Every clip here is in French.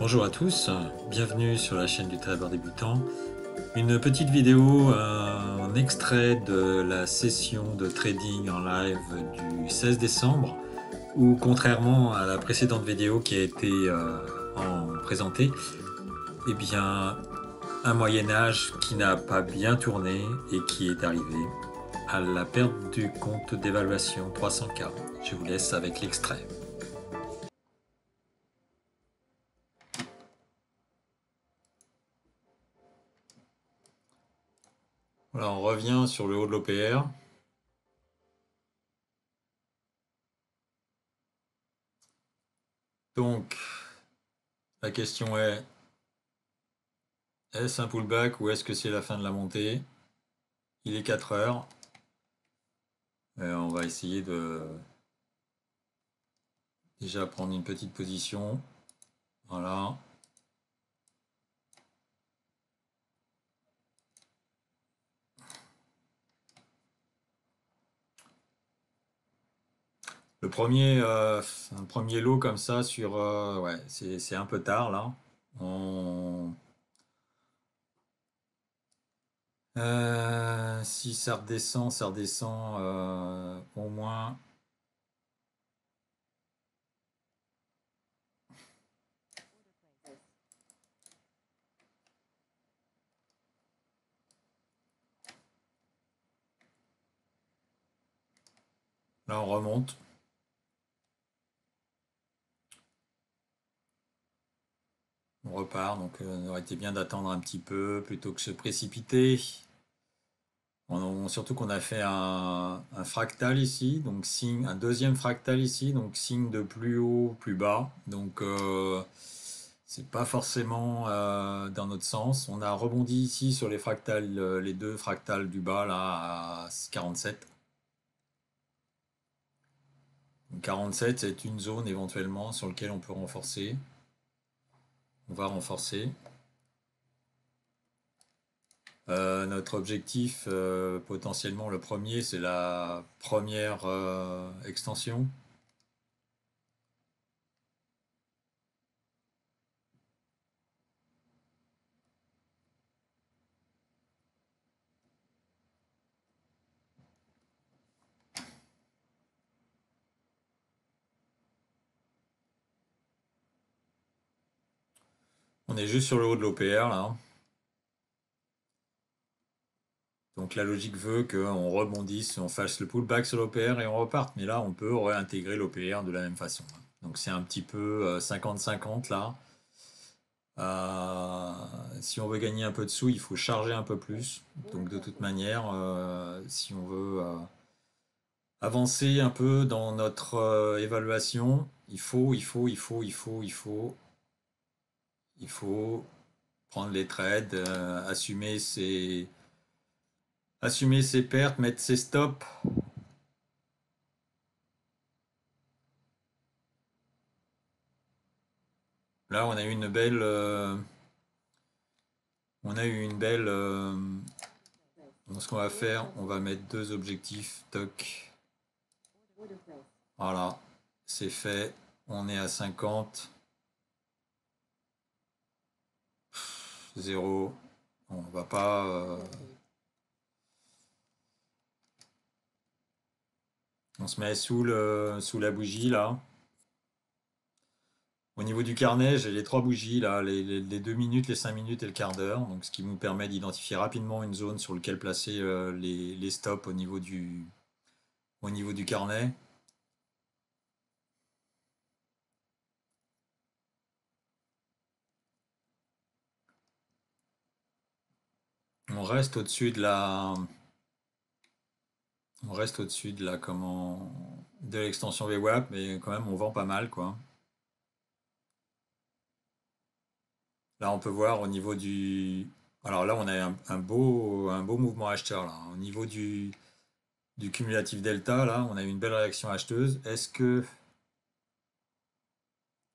Bonjour à tous, bienvenue sur la chaîne du Trader débutant. Une petite vidéo, un extrait de la session de trading en live du 16 décembre où, contrairement à la précédente vidéo qui a été présentée, eh bien, un Moyen-Âge qui n'a pas bien tourné et qui est arrivé à la perte du compte d'évaluation 300K. Je vous laisse avec l'extrait. Voilà, on revient sur le haut de l'OPR. Donc, la question est-ce un pullback ou est-ce que c'est la fin de la montée? Il est 4 heures. On va essayer de déjà prendre une petite position. Voilà. Un premier lot comme ça sur... ouais, c'est un peu tard là. Si ça redescend au moins. Là, on remonte. On repart. Donc, il aurait été bien d'attendre un petit peu plutôt que se précipiter. Surtout qu'on a fait un fractal ici, donc signe, un deuxième fractal ici, donc signe de plus haut, plus bas. Donc c'est pas forcément dans notre sens. On a rebondi ici sur les fractales, les deux fractales du bas là à 47. Donc 47, c'est une zone éventuellement sur laquelle on peut renforcer. On va renforcer. Notre objectif, potentiellement le premier, c'est la première extension. On est juste sur le haut de l'OPR là. Donc la logique veut qu'on rebondisse, on fasse le pullback sur l'OPR et on reparte. Mais là, on peut réintégrer l'OPR de la même façon. Donc c'est un petit peu 50-50 là. Si on veut gagner un peu de sous, il faut charger un peu plus. Donc de toute manière, si on veut avancer un peu dans notre évaluation, il faut prendre les trades, assumer ses pertes, mettre ses stops. Là, on a eu une belle, donc ce qu'on va faire, on va mettre deux objectifs. Toc. Voilà, c'est fait. On est à 50. 0. On va pas. On se met sous la bougie là. Au niveau du carnet, j'ai les trois bougies là, les 2 minutes, les 5 minutes et le quart d'heure. Donc ce qui nous permet d'identifier rapidement une zone sur laquelle placer les stops au niveau du carnet. On reste au-dessus de la. On reste au-dessus de la de l'extension VWAP, mais quand même on vend pas mal quoi. Là on peut voir au niveau du. Alors là on a un beau mouvement acheteur là. Au niveau du cumulatif delta, là on a eu une belle réaction acheteuse. Est-ce que.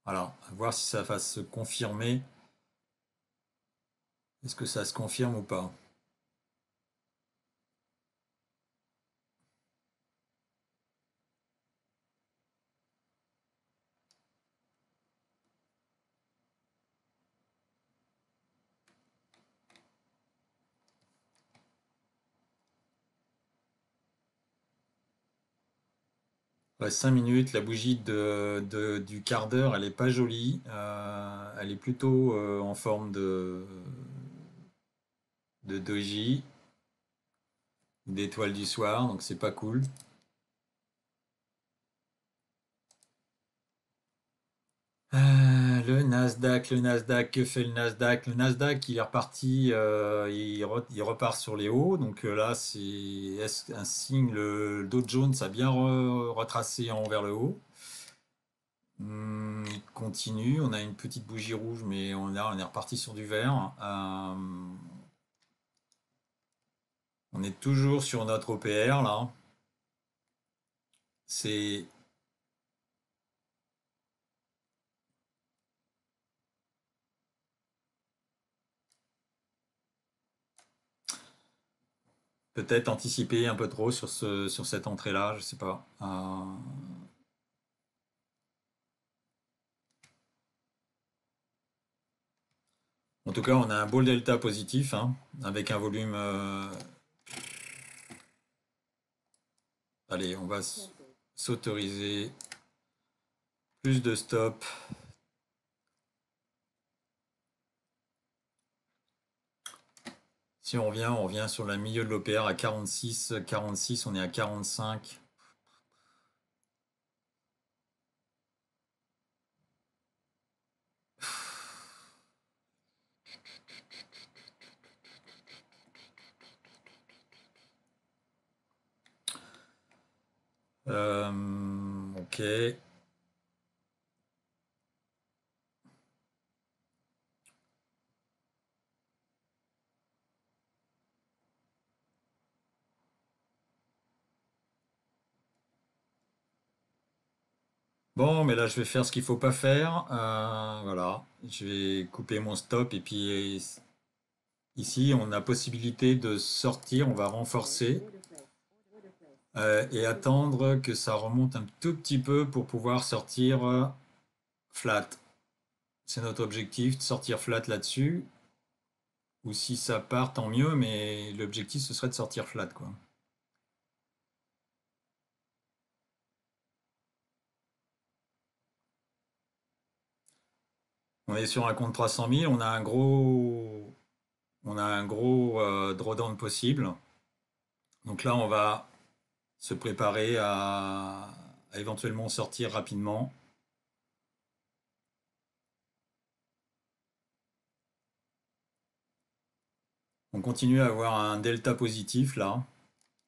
Alors, à voir si ça va se confirmer. Est-ce que ça se confirme ou pas? Ouais, 5 minutes, la bougie du quart d'heure, elle est pas jolie. Elle est plutôt en forme de doji, d'étoile du soir, donc c'est pas cool. Le Nasdaq, que fait le Nasdaq? Le Nasdaq, il est reparti, il repart sur les hauts. Donc là, c'est un signe. Le Dow Jones a bien retracé en vers le haut. Il continue. On a une petite bougie rouge, mais on est reparti sur du vert. On est toujours sur notre OPR là. C'est peut-être anticiper un peu trop sur cette entrée-là, je sais pas. En tout cas, on a un beau delta positif, hein, avec un volume. Allez, on va s'autoriser plus de stop. Si on revient sur le milieu de l'OPR à 46, 46, on est à 45. Ok. Bon, mais là, je vais faire ce qu'il faut pas faire. Voilà. Je vais couper mon stop et puis ici, on a possibilité de sortir. On va renforcer et attendre que ça remonte un tout petit peu pour pouvoir sortir flat. C'est notre objectif de sortir flat là-dessus. Ou si ça part, tant mieux, mais l'objectif ce serait de sortir flat, quoi. On est sur un compte 300 000, on a un gros drawdown possible. Donc là, on va se préparer à éventuellement sortir rapidement. On continue à avoir un delta positif là.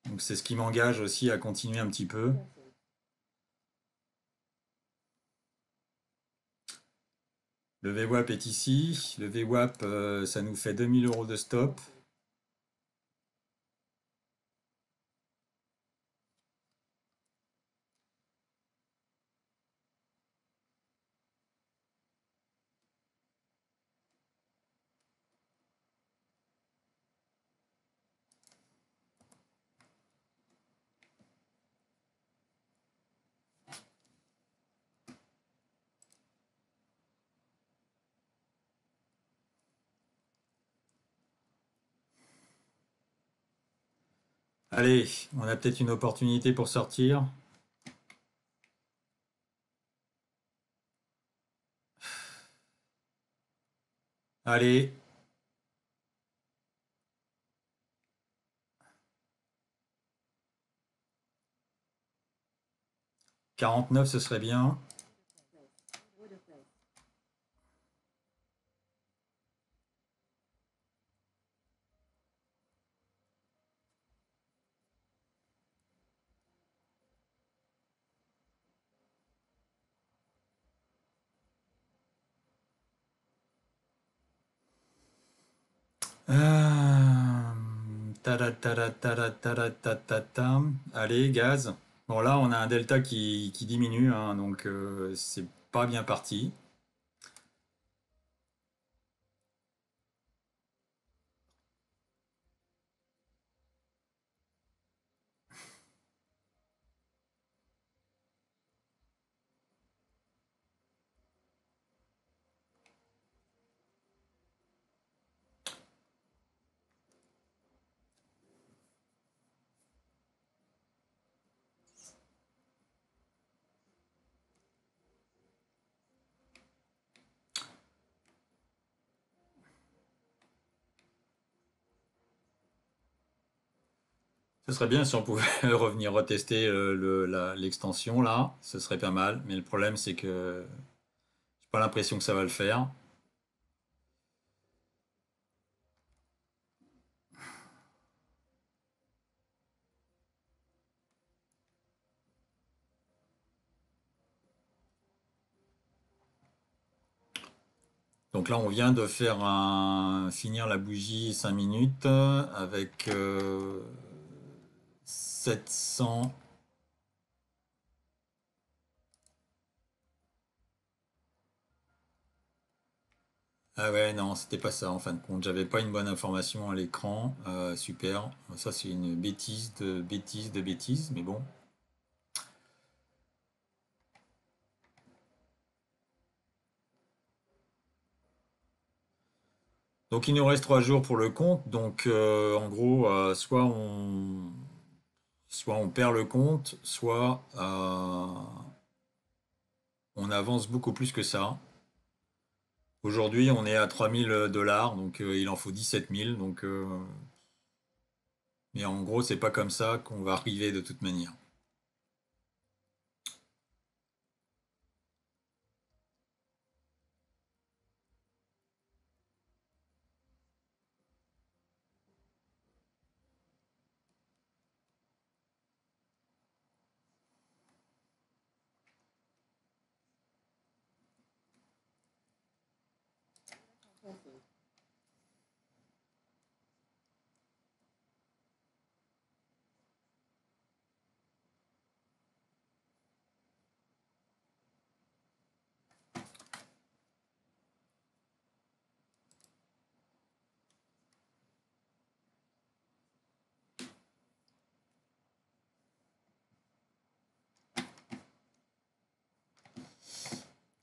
Donc c'est ce qui m'engage aussi à continuer un petit peu. Le VWAP est ici. Le VWAP, ça nous fait 2 000 € de stop. Allez, on a peut-être une opportunité pour sortir. Allez, 49, ce serait bien. Ta. Allez, gaz. Bon, là, on a un delta qui diminue, hein, donc c'est pas bien parti. Ce serait bien si on pouvait revenir retester l'extension là, ce serait pas mal. Mais le problème c'est que j'ai pas l'impression que ça va le faire. Donc là, on vient de finir la bougie 5 minutes avec 700. Ah ouais, non, c'était pas ça en fin de compte. J'avais pas une bonne information à l'écran. Super. Ça, c'est une bêtise de bêtise de bêtise, mais bon. Donc il nous reste 3 jours pour le compte. Donc en gros, soit on perd le compte, soit on avance beaucoup plus que ça. Aujourd'hui, on est à 3 000 $, donc il en faut 17 000. Donc, mais en gros, c'est pas comme ça qu'on va arriver de toute manière.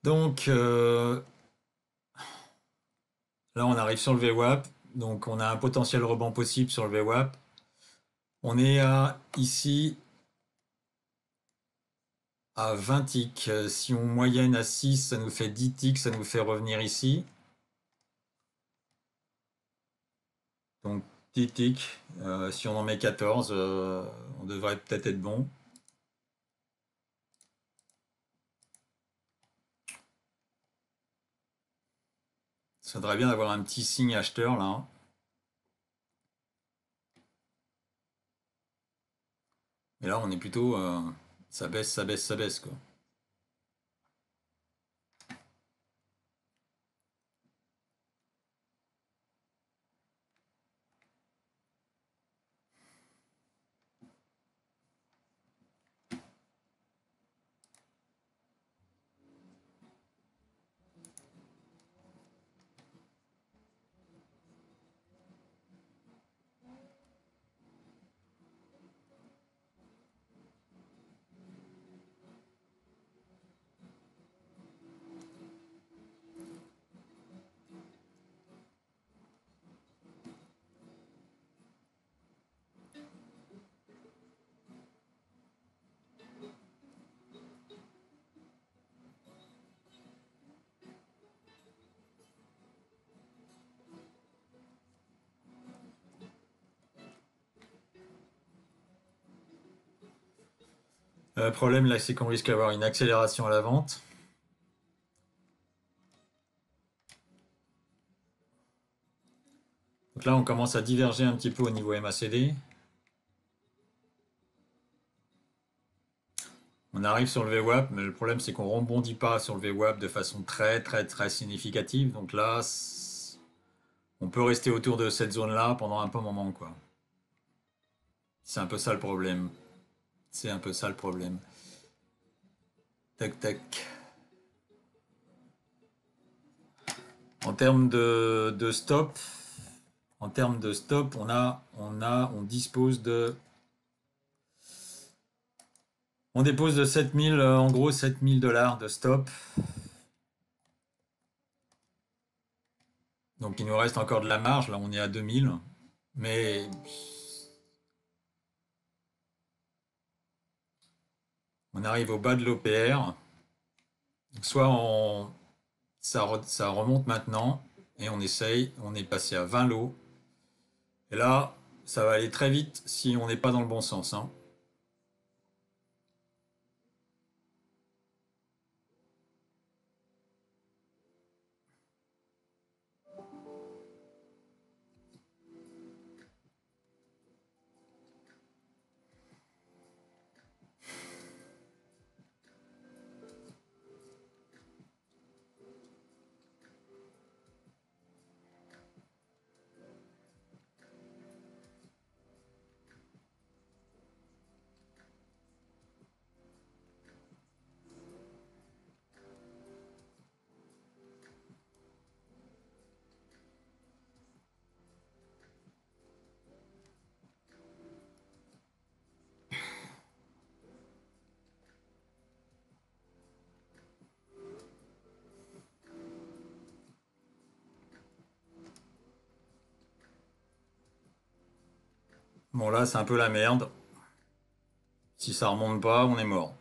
Donc là, on arrive sur le VWAP. Donc on a un potentiel rebond possible sur le VWAP. On est ici à 20 ticks. Si on moyenne à 6, ça nous fait 10 ticks, ça nous fait revenir ici. Donc 10 ticks. Si on en met 14, on devrait peut-être être bon. Ça serait bien d'avoir un petit signe acheteur là. Mais là, on est plutôt. Ça baisse, ça baisse, ça baisse quoi. Le problème là, c'est qu'on risque d'avoir une accélération à la vente. Donc là, on commence à diverger un petit peu au niveau MACD. On arrive sur le VWAP, mais le problème c'est qu'on rebondit pas sur le VWAP de façon très très très significative. Donc là, on peut rester autour de cette zone-là pendant un peu moment, quoi. C'est un peu ça le problème. C'est un peu ça le problème. Tac tac. En termes de stop, on dispose de, on dépose de 7000, en gros 7 000 $ de stop. Donc il nous reste encore de la marge. Là, on est à 2000, mais on arrive au bas de l'OPR. Soit ça remonte maintenant et on essaye. On est passé à 20 lots. Et là, ça va aller très vite si on n'est pas dans le bon sens, hein. Bon là, c'est un peu la merde. Si ça remonte pas, on est mort.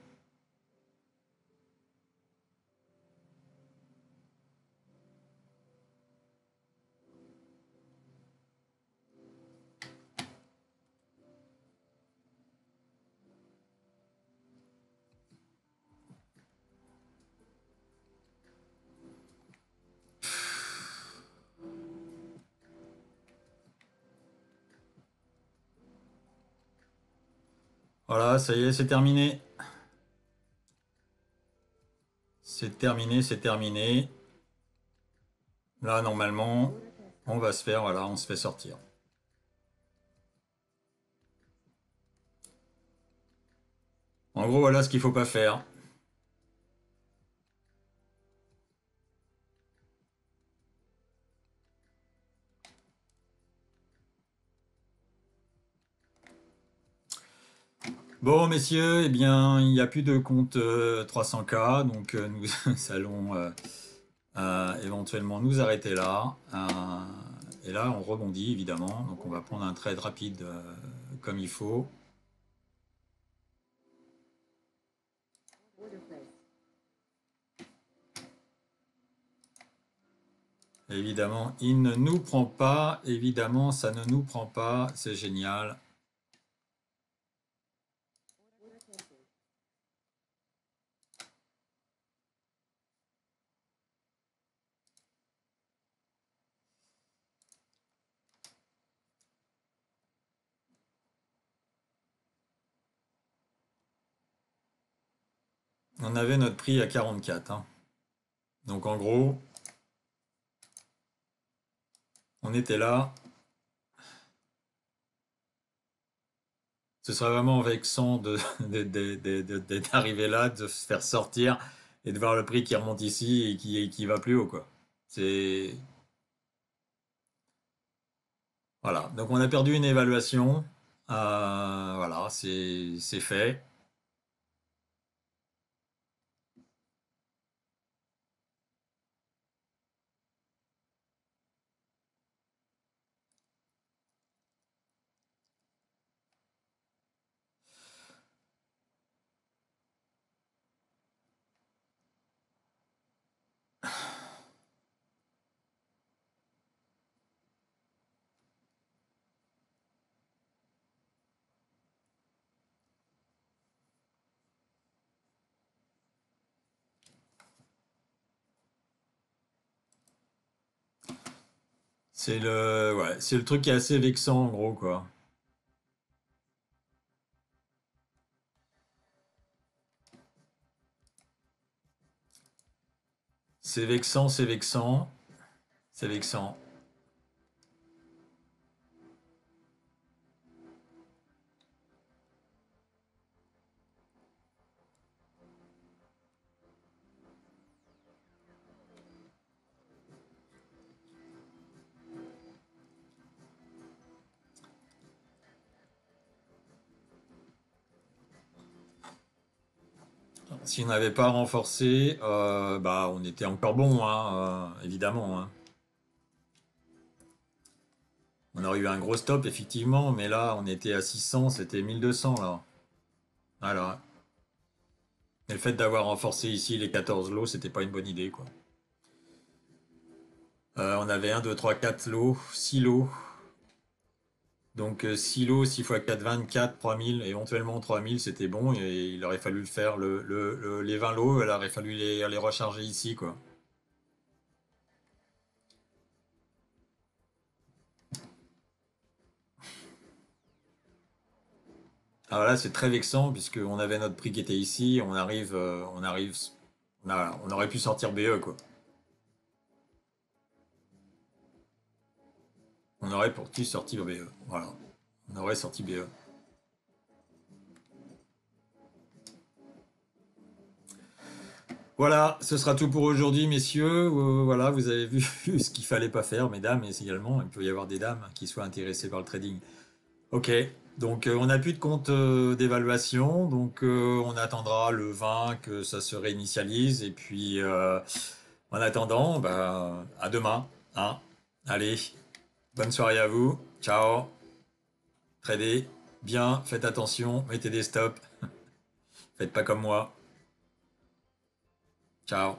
Voilà, ça y est, c'est terminé. C'est terminé, c'est terminé. Là, normalement, on va se faire, voilà, on se fait sortir. En gros, voilà ce qu'il faut pas faire. Bon, messieurs, eh bien, il n'y a plus de compte 300K, donc nous allons éventuellement nous arrêter là. Et là, on rebondit, évidemment. Donc, on va prendre un trade rapide comme il faut. Évidemment, il ne nous prend pas. Évidemment, ça ne nous prend pas. C'est génial. On avait notre prix à 44, hein. Donc, en gros, on était là. Ce serait vraiment vexant d'arriver là, de se faire sortir et de voir le prix qui remonte ici et qui va plus haut, quoi. C'est... Voilà. Donc on a perdu une évaluation. Voilà, c'est fait. C'est le truc qui est assez vexant, en gros, quoi. C'est vexant, c'est vexant, c'est vexant. Si on n'avait pas renforcé, bah on était encore bon, hein, évidemment, hein. On aurait eu un gros stop, effectivement, mais là, on était à 600, c'était 1200, là. Voilà. Et le fait d'avoir renforcé ici les 14 lots, c'était pas une bonne idée, quoi. On avait 1, 2, 3, 4 lots, 6 lots. Donc silo 6 x 4, 24, 3000, éventuellement 3000, c'était bon. Et il aurait fallu le faire. Les 20 lots, il aurait fallu les recharger ici, quoi. Alors là, c'est très vexant puisqu'on avait notre prix qui était ici. On aurait pu sortir BE, quoi. On aurait pu sortir BE. Voilà. On aurait sorti BE. Voilà, ce sera tout pour aujourd'hui, messieurs. Voilà, vous avez vu ce qu'il fallait pas faire, mesdames également. Il peut y avoir des dames qui soient intéressées par le trading. Ok, donc on n'a plus de compte d'évaluation, donc on attendra le 20 que ça se réinitialise. Et puis, en attendant, bah, à demain, hein. Allez, bonne soirée à vous. Ciao. Tradez bien, faites attention, mettez des stops. Faites pas comme moi. Ciao.